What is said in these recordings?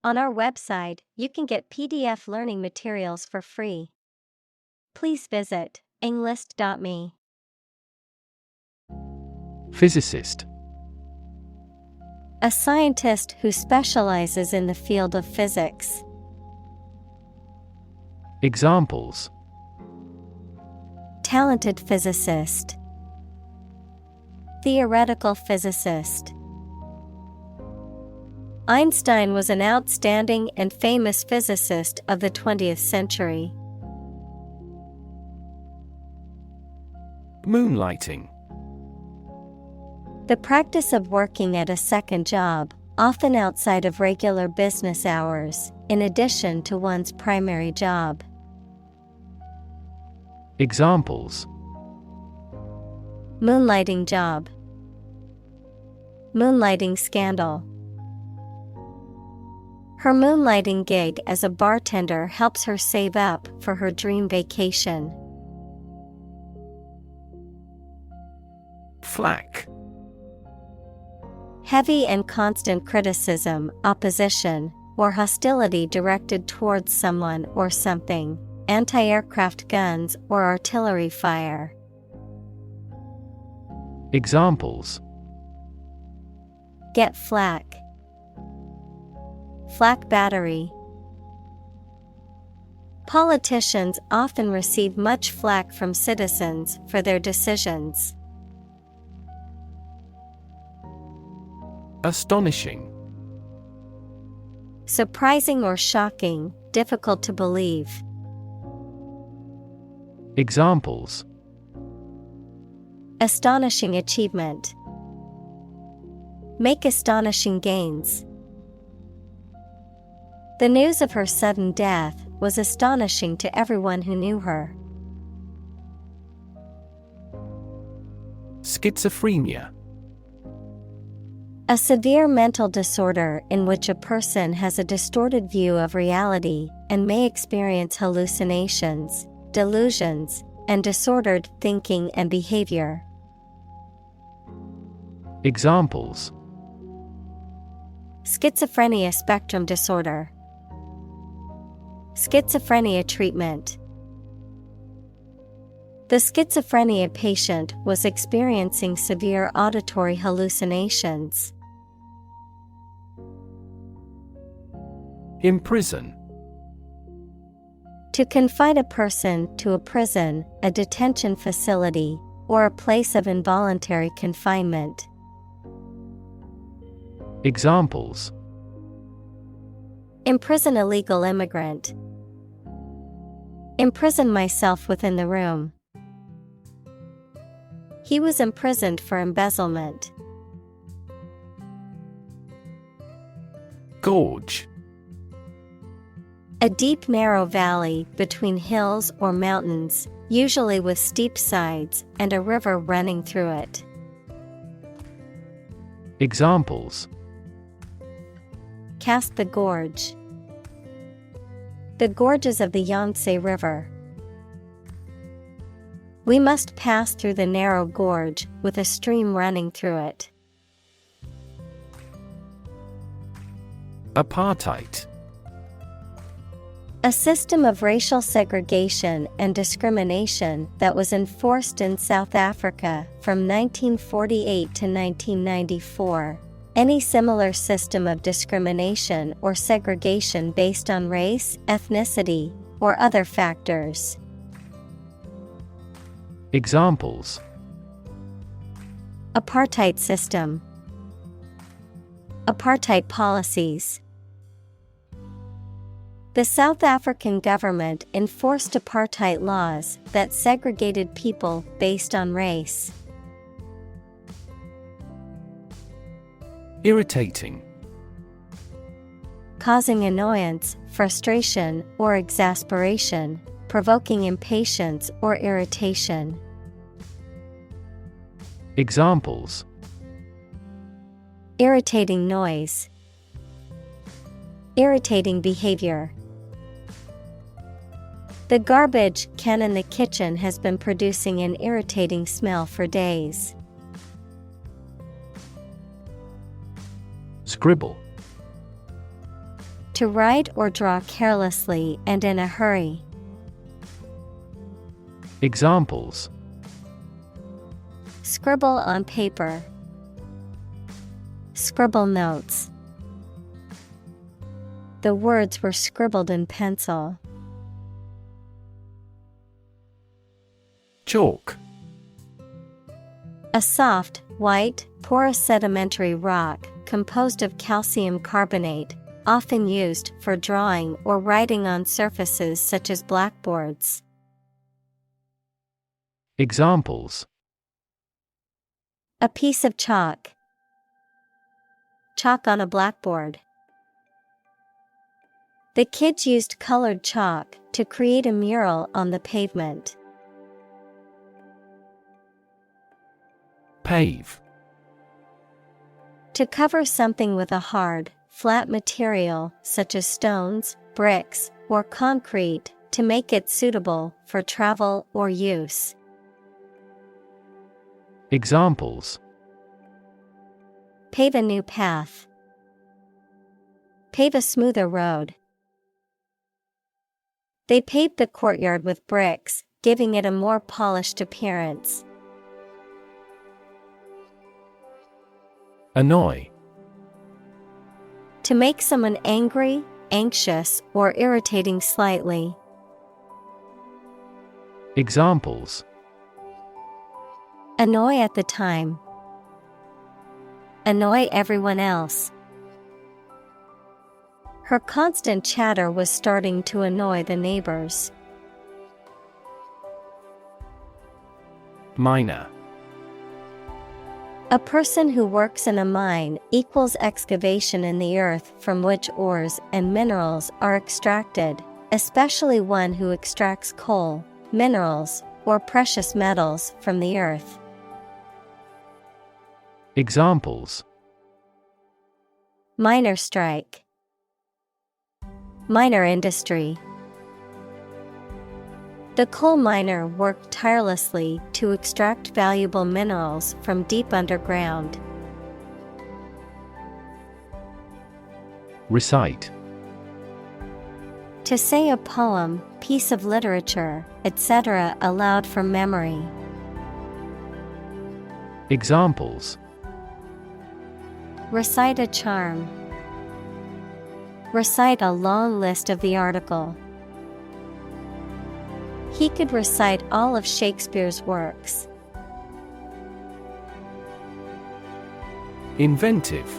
On our website, you can get PDF learning materials for free. Please visit englist.me. Physicist. A scientist who specializes in the field of physics. Examples: Talented physicist. Theoretical physicist. Einstein was an outstanding and famous physicist of the 20th century. Moonlighting. The practice of working at a second job, often outside of regular business hours, in addition to one's primary job. Examples: Moonlighting job. Moonlighting scandal. Her moonlighting gig as a bartender helps her save up for her dream vacation. Flack. Heavy and constant criticism, opposition, or hostility directed towards someone or something. Anti-aircraft guns or artillery fire. Examples: Get flack. Flak battery. Politicians often receive much flack from citizens for their decisions. Astonishing. Surprising or shocking, difficult to believe. Examples: Astonishing achievement. Make astonishing gains. The news of her sudden death was astonishing to everyone who knew her. Schizophrenia. A severe mental disorder in which a person has a distorted view of reality and may experience hallucinations, delusions, and disordered thinking and behavior. Examples: Schizophrenia spectrum disorder. Schizophrenia treatment. The schizophrenia patient was experiencing severe auditory hallucinations. Imprison. To confine a person to a prison, a detention facility, or a place of involuntary confinement. Examples: Imprison illegal immigrant. Imprison myself within the room. He was imprisoned for embezzlement. Gorge. A deep narrow valley between hills or mountains, usually with steep sides and a river running through it. Examples: Cast the gorge. The gorges of the Yangtze River. We must pass through the narrow gorge with a stream running through it. Apartheid. A system of racial segregation and discrimination that was enforced in South Africa from 1948 to 1994. Any similar system of discrimination or segregation based on race, ethnicity, or other factors. Examples: Apartheid system. Apartheid policies. The South African government enforced apartheid laws that segregated people based on race. Irritating. Causing annoyance, frustration, or exasperation, provoking impatience or irritation. Examples: Irritating noise. Irritating behavior. The garbage can in the kitchen has been producing an irritating smell for days. Scribble. To write or draw carelessly and in a hurry. Examples: Scribble on paper. Scribble notes. The words were scribbled in pencil. Chalk. A soft, white, porous sedimentary rock composed of calcium carbonate, often used for drawing or writing on surfaces such as blackboards. Examples: A piece of chalk. Chalk on a blackboard. The kids used colored chalk to create a mural on the pavement. Pave. To cover something with a hard, flat material such as stones, bricks, or concrete to make it suitable for travel or use. Examples: Pave a new path. Pave a smoother road. They paved the courtyard with bricks, giving it a more polished appearance. Annoy. To make someone angry, anxious, or irritating slightly. Examples: Annoy at the time. Annoy everyone else. Her constant chatter was starting to annoy the neighbors. Miner. A person who works in a mine equals excavation in the earth from which ores and minerals are extracted, especially one who extracts coal, minerals, or precious metals from the earth. Examples: Miner strike. Miner industry. The coal miner worked tirelessly to extract valuable minerals from deep underground. Recite. To say a poem, piece of literature, etc. aloud from memory. Examples: Recite a charm. Recite a long list of the article. He could recite all of Shakespeare's works. Inventive.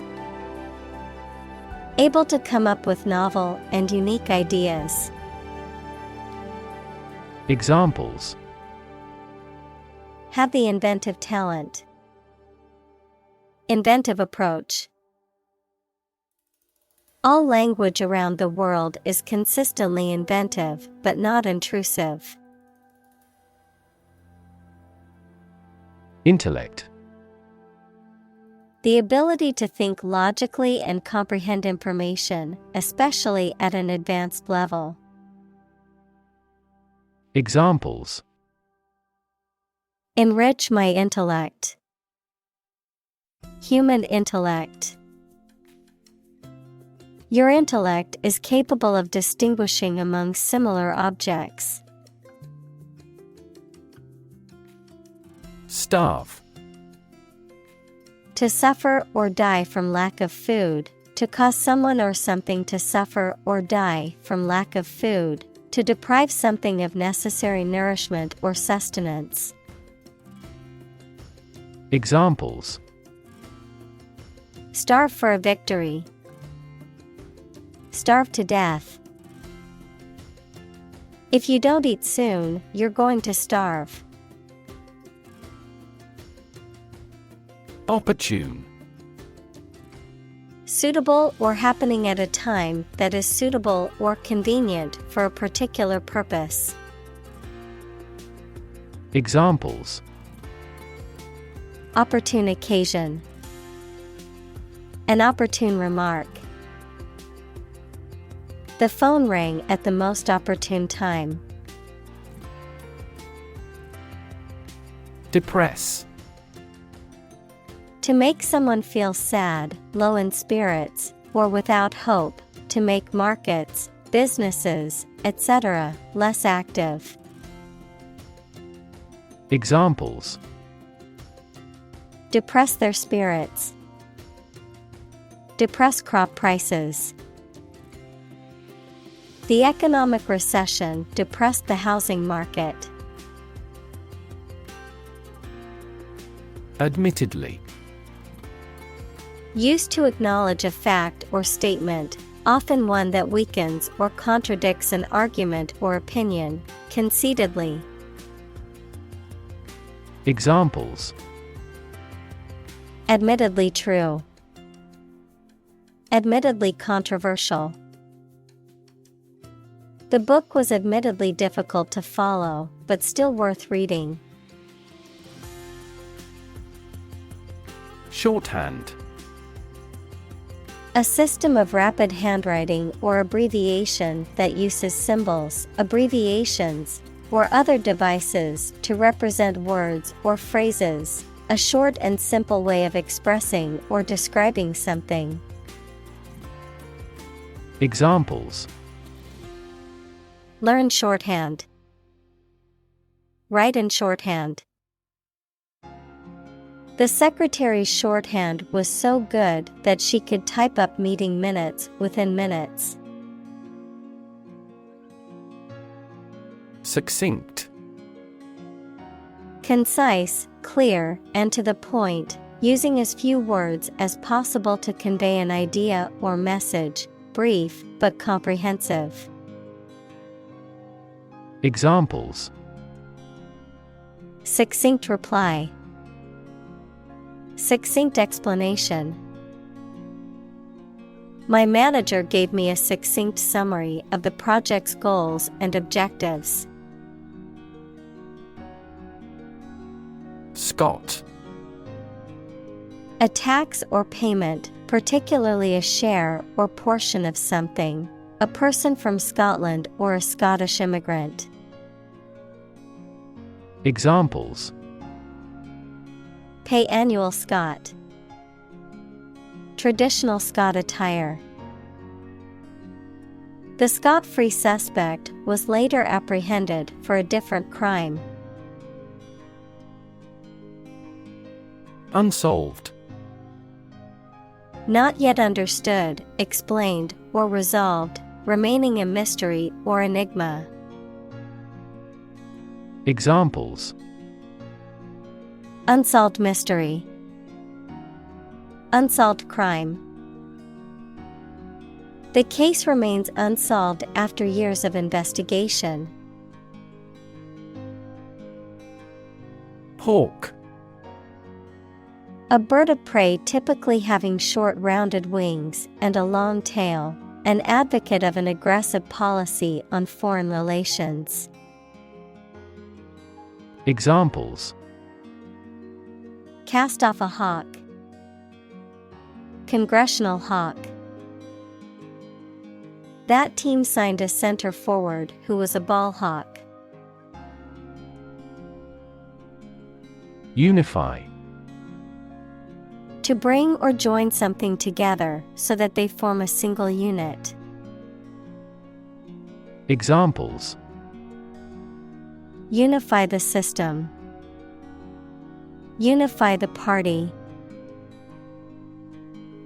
Able to come up with novel and unique ideas. Examples: Have the inventive talent. Inventive approach. All language around the world is consistently inventive, but not intrusive. Intellect. The ability to think logically and comprehend information, especially at an advanced level. Examples: Enrich my intellect. Human intellect. Your intellect is capable of distinguishing among similar objects. Starve. To suffer or die from lack of food, to cause someone or something to suffer or die from lack of food, to deprive something of necessary nourishment or sustenance. Examples: Starve for a victory. Starve to death. If you don't eat soon, you're going to starve. Opportune. Suitable or happening at a time that is suitable or convenient for a particular purpose. Examples: Opportune occasion. An opportune remark. The phone rang at the most opportune time. Depress. To make someone feel sad, low in spirits, or without hope, to make markets, businesses, etc., less active. Examples: Depress their spirits. Depress crop prices. The economic recession depressed the housing market. Admittedly. Used to acknowledge a fact or statement, often one that weakens or contradicts an argument or opinion, conceitedly. Examples: Admittedly true. Admittedly controversial. The book was admittedly difficult to follow, but still worth reading. Shorthand. A system of rapid handwriting or abbreviation that uses symbols, abbreviations, or other devices to represent words or phrases, a short and simple way of expressing or describing something. Examples: Learn shorthand. Write in shorthand. The secretary's shorthand was so good that she could type up meeting minutes within minutes. Succinct. Concise, clear, and to the point, using as few words as possible to convey an idea or message, brief but comprehensive. Examples: Succinct reply. Succinct explanation. My manager gave me a succinct summary of the project's goals and objectives. Scot. A tax or payment, particularly a share or portion of something. A person from Scotland or a Scottish immigrant. Examples: Pay annual Scot. Traditional Scot attire. The Scot-free suspect was later apprehended for a different crime. Unsolved. Not yet understood, explained, or resolved, remaining a mystery or enigma. Examples: Unsolved mystery. Unsolved crime. The case remains unsolved after years of investigation. Hawk. A bird of prey typically having short rounded wings and a long tail, an advocate of an aggressive policy on foreign relations. Examples: Cast off a hawk. Congressional hawk. That team signed a center forward who was a ball hawk. Unify. To bring or join something together so that they form a single unit. Examples: Unify the system. Unify the party.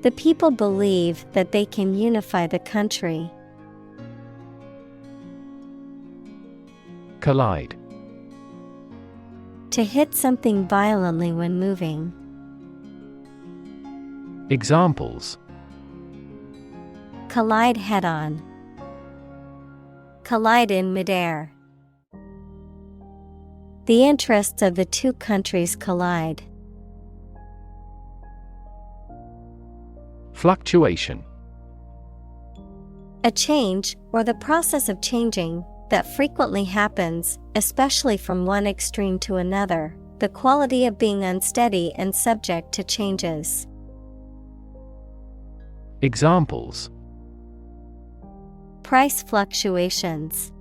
The people believe that they can unify the country. Collide. To hit something violently when moving. Examples: Collide head-on. Collide in midair. The interests of the two countries collide. Fluctuation. A change, or the process of changing, that frequently happens, especially from one extreme to another, the quality of being unsteady and subject to changes. Examples: Price fluctuations.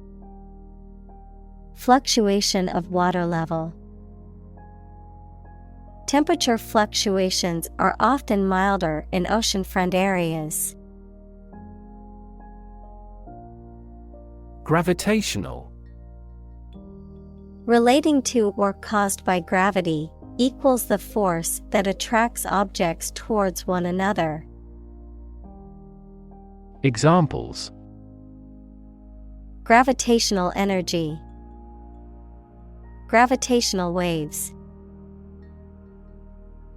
Fluctuation of water level. Temperature fluctuations are often milder in oceanfront areas. Gravitational. Relating to or caused by gravity, equals the force that attracts objects towards one another. Examples: Gravitational energy. Gravitational waves.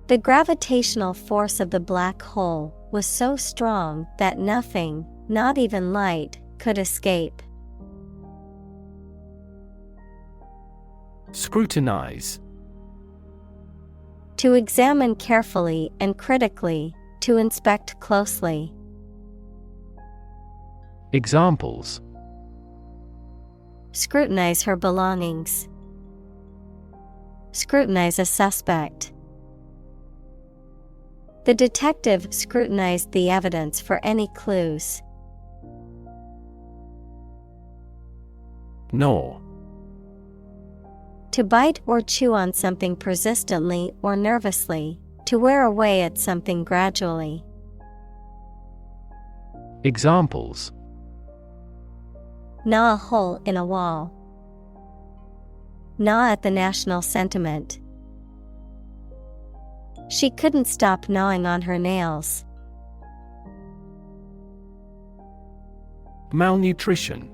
The gravitational force of the black hole was so strong that nothing, not even light, could escape. Scrutinize. To examine carefully and critically, to inspect closely. Examples: Scrutinize her belongings. Scrutinize a suspect. The detective scrutinized the evidence for any clues. Gnaw. To bite or chew on something persistently or nervously, to wear away at something gradually. Examples: Gnaw a hole in a wall. Gnaw at the national sentiment. She couldn't stop gnawing on her nails. Malnutrition.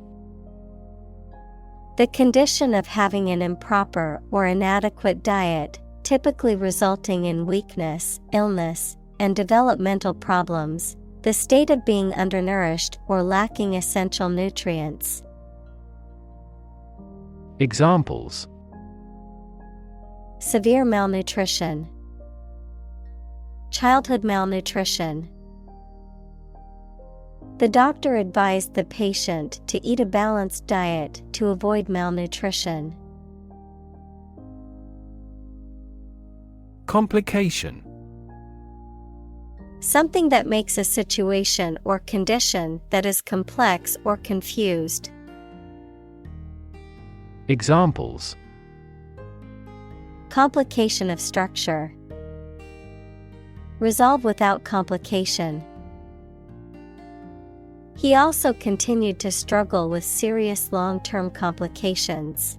The condition of having an improper or inadequate diet, typically resulting in weakness, illness, and developmental problems, the state of being undernourished or lacking essential nutrients. Examples: Severe malnutrition. Childhood malnutrition. The doctor advised the patient to eat a balanced diet to avoid malnutrition. Complication. Something that makes a situation or condition that is complex or confused. Examples: Complication of structure. Resolve without complication. He also continued to struggle with serious long-term complications.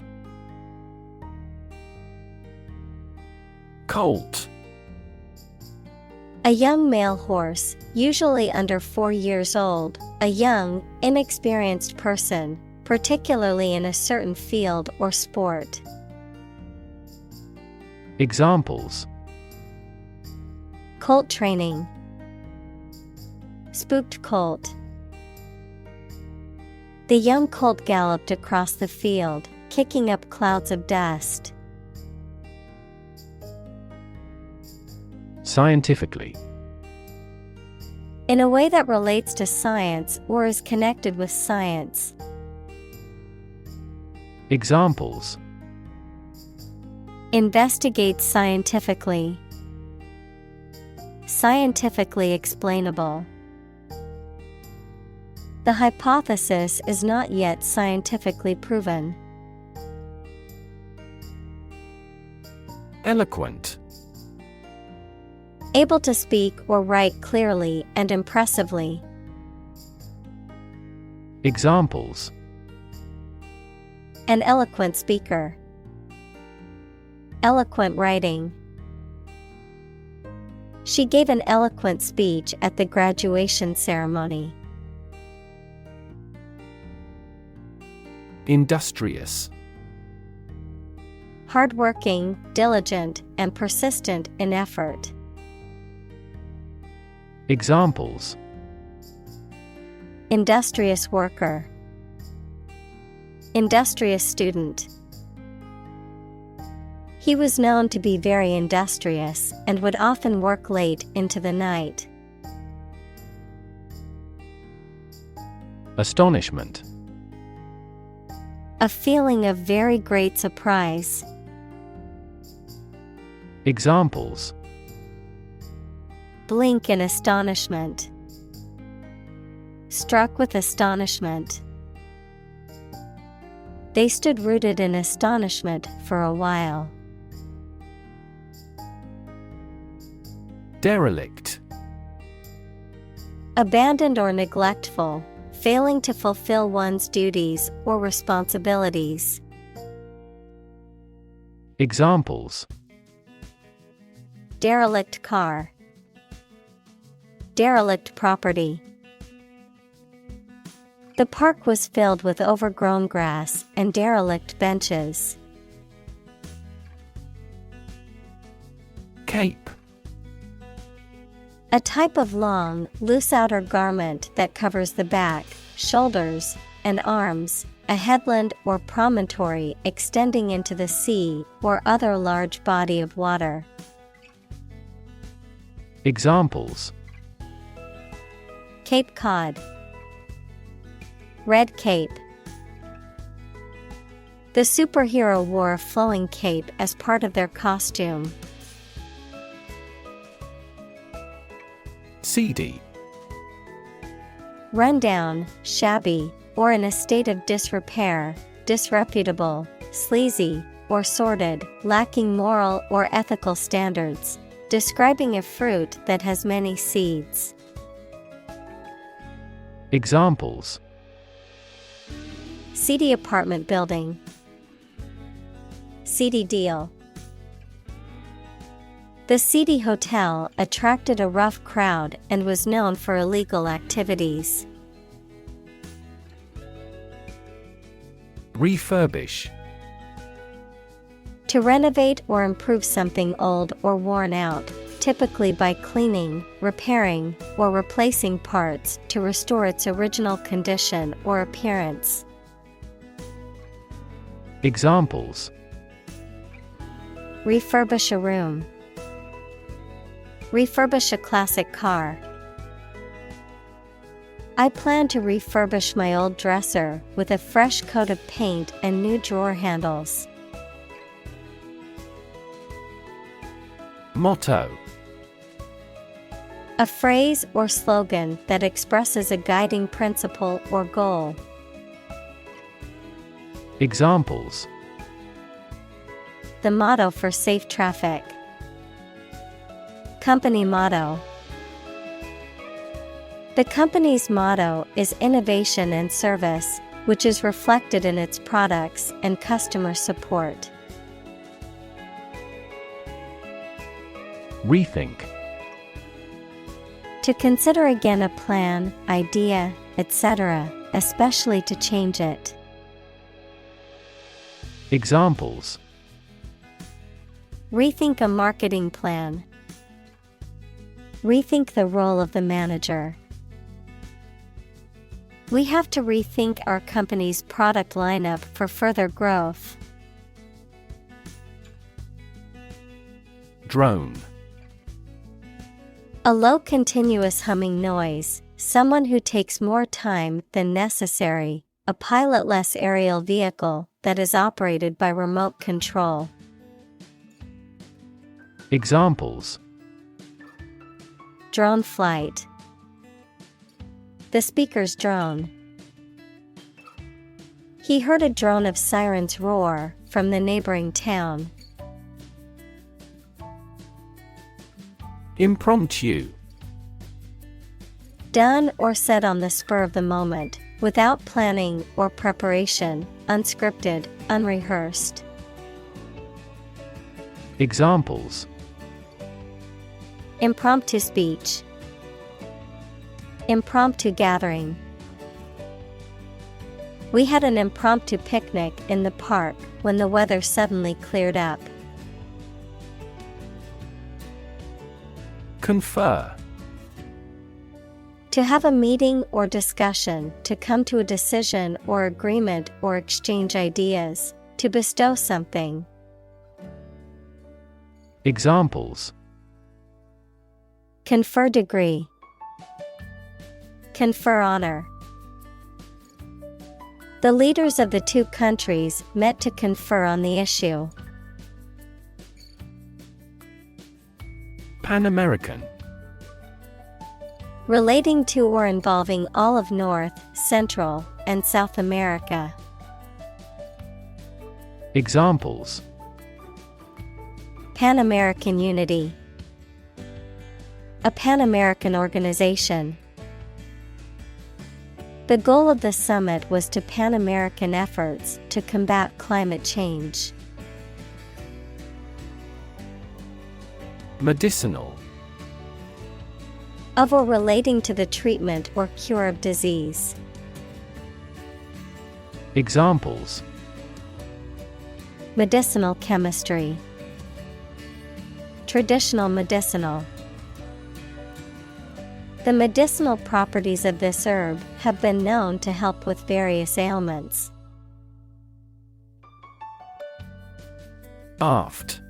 Colt. A young male horse, usually under 4 years old, a young, inexperienced person, particularly in a certain field or sport. Examples: Colt training. Spooked colt. The young colt galloped across the field, kicking up clouds of dust. Scientifically. In a way that relates to science or is connected with science. Examples: Investigate scientifically. Scientifically explainable. The hypothesis is not yet scientifically proven. Eloquent. Able to speak or write clearly and impressively. Examples: An eloquent speaker. Eloquent writing. She gave an eloquent speech at the graduation ceremony. Industrious. Hardworking, diligent, and persistent in effort. Examples: Industrious worker. Industrious student. He was known to be very industrious and would often work late into the night. Astonishment. A feeling of very great surprise. Examples: Blink in astonishment. Struck with astonishment. They stood rooted in astonishment for a while. Derelict. Abandoned or neglectful, failing to fulfill one's duties or responsibilities. Examples: derelict car, derelict property. The park was filled with overgrown grass and derelict benches. Cape. A type of long, loose outer garment that covers the back, shoulders, and arms, a headland or promontory extending into the sea or other large body of water. Examples: Cape Cod, red cape. The superhero wore a flowing cape as part of their costume. Seedy. Run down, shabby, or in a state of disrepair, disreputable, sleazy, or sordid, lacking moral or ethical standards, describing a fruit that has many seeds. Examples: Seedy apartment building, seedy deal. The seedy hotel attracted a rough crowd and was known for illegal activities. Refurbish. To renovate or improve something old or worn out, typically by cleaning, repairing, or replacing parts to restore its original condition or appearance. Examples: refurbish a room, refurbish a classic car. I plan to refurbish my old dresser with a fresh coat of paint and new drawer handles. Motto. A phrase or slogan that expresses a guiding principle or goal. Examples: the motto for safe traffic. Company motto. The company's motto is innovation and service, which is reflected in its products and customer support. Rethink. To consider again a plan, idea, etc., especially to change it. Examples: rethink a marketing plan. Rethink the role of the manager. We have to rethink our company's product lineup for further growth. Drone. A low continuous humming noise, someone who takes more time than necessary, a pilotless aerial vehicle that is operated by remote control. Examples: drone flight. The speaker's drone. He heard a drone of sirens roar from the neighboring town. Impromptu. Done or said on the spur of the moment, without planning or preparation, unscripted, unrehearsed. Examples: impromptu speech. Impromptu gathering. We had an impromptu picnic in the park when the weather suddenly cleared up. Confer. To have a meeting or discussion, to come to a decision or agreement or exchange ideas, to bestow something. Examples: confer degree. Confer honor. The leaders of the two countries met to confer on the issue. Pan-American. Relating to or involving all of North, Central, and South America. Examples: Pan-American unity. A Pan-American organization. The goal of the summit was to Pan-American efforts to combat climate change. Medicinal. Of or relating to the treatment or cure of disease. Examples: medicinal chemistry, traditional medicinal. The medicinal properties of this herb have been known to help with various ailments. Aft.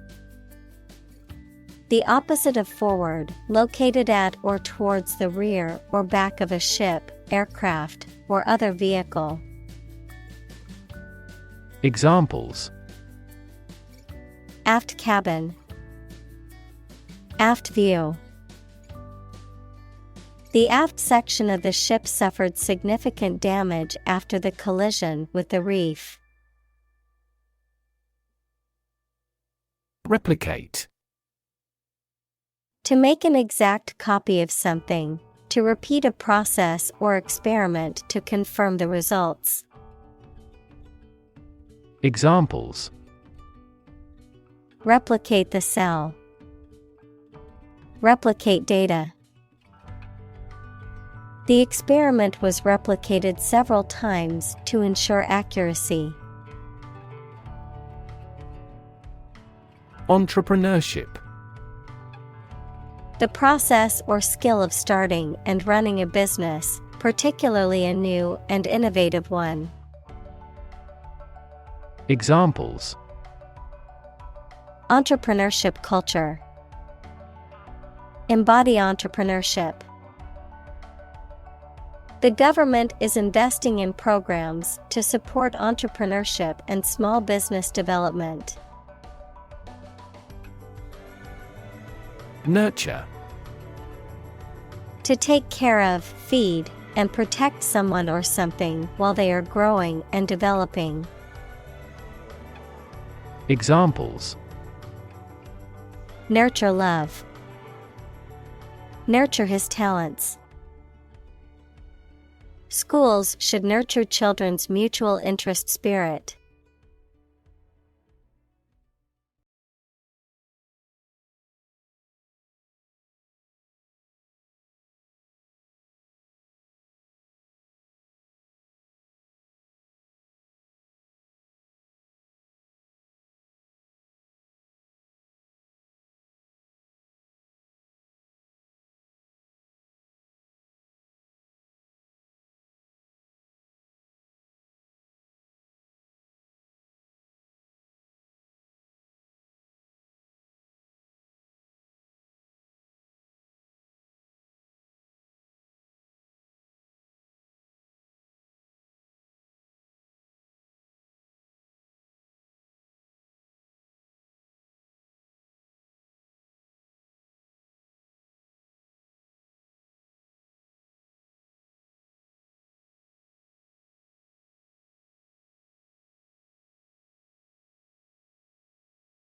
The opposite of forward, located at or towards the rear or back of a ship, aircraft, or other vehicle. Examples: aft cabin, aft view. The aft section of the ship suffered significant damage after the collision with the reef. Replicate. To make an exact copy of something, to repeat a process or experiment to confirm the results. Examples: replicate the cell, replicate data. The experiment was replicated several times to ensure accuracy. Entrepreneurship. The process or skill of starting and running a business, particularly a new and innovative one. Examples: entrepreneurship culture, embody entrepreneurship. The government is investing in programs to support entrepreneurship and small business development. Nurture. To take care of, feed, and protect someone or something while they are growing and developing. Examples: nurture love, nurture his talents. Schools should nurture children's mutual interest spirit.